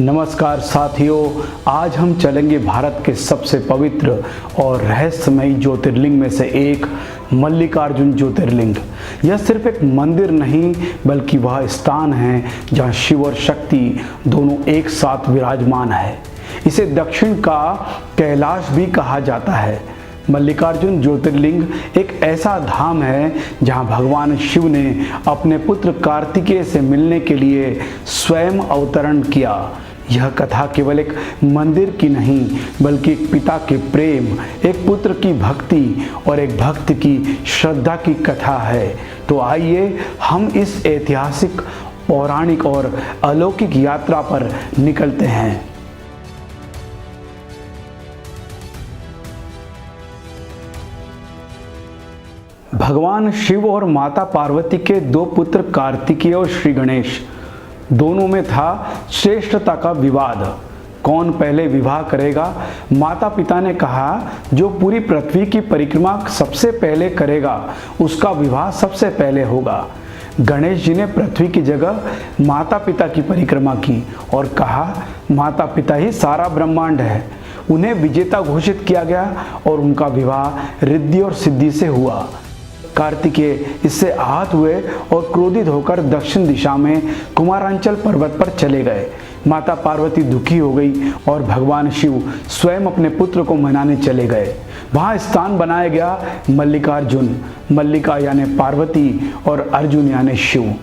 नमस्कार साथियों, आज हम चलेंगे भारत के सबसे पवित्र और रहस्यमयी ज्योतिर्लिंग में से एक मल्लिकार्जुन ज्योतिर्लिंग। यह सिर्फ एक मंदिर नहीं बल्कि वह स्थान है जहां शिव और शक्ति दोनों एक साथ विराजमान है। इसे दक्षिण का कैलाश भी कहा जाता है। मल्लिकार्जुन ज्योतिर्लिंग एक ऐसा धाम है जहां भगवान शिव ने अपने पुत्र कार्तिकेय से मिलने के लिए स्वयं अवतरण किया। यह कथा केवल एक मंदिर की नहीं बल्कि एक पिता के प्रेम, एक पुत्र की भक्ति और एक भक्त की श्रद्धा की कथा है। तो आइए हम इस ऐतिहासिक, पौराणिक और अलौकिक यात्रा पर निकलते हैं। भगवान शिव और माता पार्वती के दो पुत्र कार्तिकेय और श्री गणेश, दोनों में था श्रेष्ठता का विवाद। कौन पहले विवाह करेगा? माता पिता ने कहा, जो पूरी पृथ्वी की परिक्रमा सबसे पहले करेगा उसका विवाह सबसे पहले होगा। गणेश जी ने पृथ्वी की जगह माता पिता की परिक्रमा की और कहा, माता पिता ही सारा ब्रह्मांड है। उन्हें विजेता घोषित किया गया और उनका विवाह रिद्धि और सिद्धि से हुआ। कार्तिकेय इससे आहत हुए और क्रोधित होकर दक्षिण दिशा में कुमारांचल पर्वत पर चले गए। माता पार्वती दुखी हो गई और भगवान शिव स्वयं अपने पुत्र को मनाने चले गए। वहां स्थान बनाया गया मल्लिकार्जुन। मल्लिका यानी पार्वती और अर्जुन यानी शिव।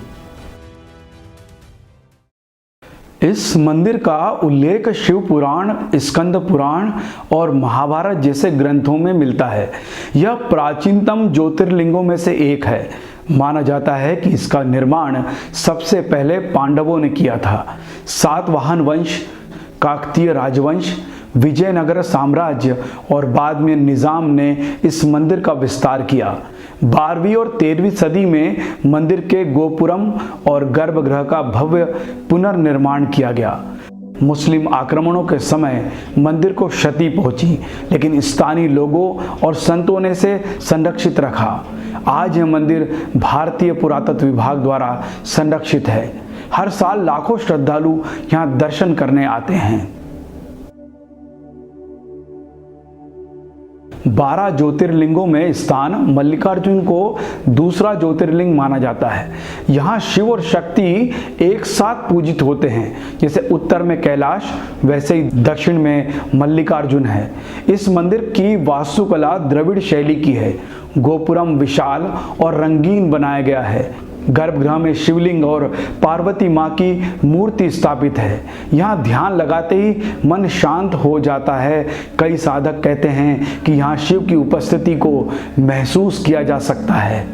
इस मंदिर का उल्लेख शिव पुराण, स्कंद पुराण और महाभारत जैसे ग्रंथों में मिलता है। यह प्राचीनतम ज्योतिर्लिंगों में से एक है। माना जाता है कि इसका निर्माण सबसे पहले पांडवों ने किया था। सातवाहन वंश, काकतीय राजवंश, विजयनगर साम्राज्य और बाद में निजाम ने इस मंदिर का विस्तार किया। 12वीं और 13वीं सदी में मंदिर के गोपुरम और गर्भगृह का भव्य पुनर्निर्माण किया गया। मुस्लिम आक्रमणों के समय मंदिर को क्षति पहुंची, लेकिन स्थानीय लोगों और संतों ने इसे संरक्षित रखा। आज यह मंदिर भारतीय पुरातत्व विभाग द्वारा संरक्षित है। हर साल लाखों श्रद्धालु यहाँ दर्शन करने आते हैं। 12 ज्योतिर्लिंगों में स्थान मल्लिकार्जुन को दूसरा ज्योतिर्लिंग माना जाता है। यहाँ शिव और शक्ति एक साथ पूजित होते हैं। जैसे उत्तर में कैलाश, वैसे ही दक्षिण में मल्लिकार्जुन है। इस मंदिर की वास्तुकला द्रविड़ शैली की है। गोपुरम विशाल और रंगीन बनाया गया है। गर्भगृह में शिवलिंग और पार्वती माँ की मूर्ति स्थापित है। यहाँ ध्यान लगाते ही मन शांत हो जाता है। कई साधक कहते हैं कि यहाँ शिव की उपस्थिति को महसूस किया जा सकता है।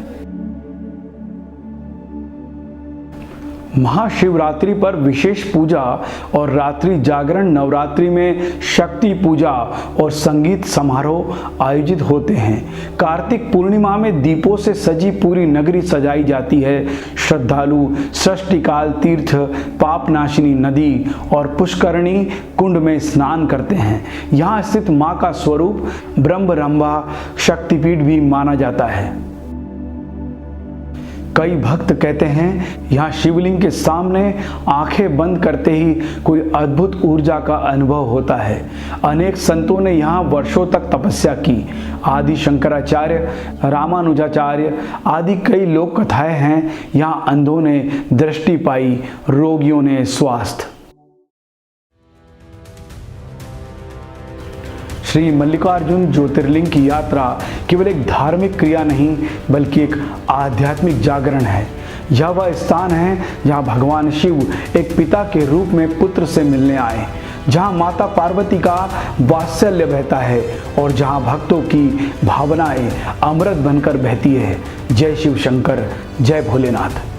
महाशिवरात्रि पर विशेष पूजा और रात्रि जागरण, नवरात्रि में शक्ति पूजा और संगीत समारोह आयोजित होते हैं। कार्तिक पूर्णिमा में दीपों से सजी पूरी नगरी सजाई जाती है। श्रद्धालु षष्ठीकाल तीर्थ, पापनाशिनी नदी और पुष्करणी कुंड में स्नान करते हैं। यहाँ स्थित माँ का स्वरूप ब्रह्मरंभा शक्तिपीठ भी माना जाता है। कई भक्त कहते हैं यहाँ शिवलिंग के सामने आंखें बंद करते ही कोई अद्भुत ऊर्जा का अनुभव होता है। अनेक संतों ने यहाँ वर्षों तक तपस्या की। आदि शंकराचार्य, रामानुजाचार्य आदि कई लोक कथाएं हैं। यहाँ अंधों ने दृष्टि पाई, रोगियों ने स्वास्थ्य। श्री मल्लिकार्जुन ज्योतिर्लिंग की यात्रा केवल एक धार्मिक क्रिया नहीं बल्कि एक आध्यात्मिक जागरण है। यह वह स्थान है जहां भगवान शिव एक पिता के रूप में पुत्र से मिलने आए, जहां माता पार्वती का वात्सल्य बहता है और जहां भक्तों की भावनाएं अमृत बनकर बहती है। जय शिव शंकर, जय भोलेनाथ।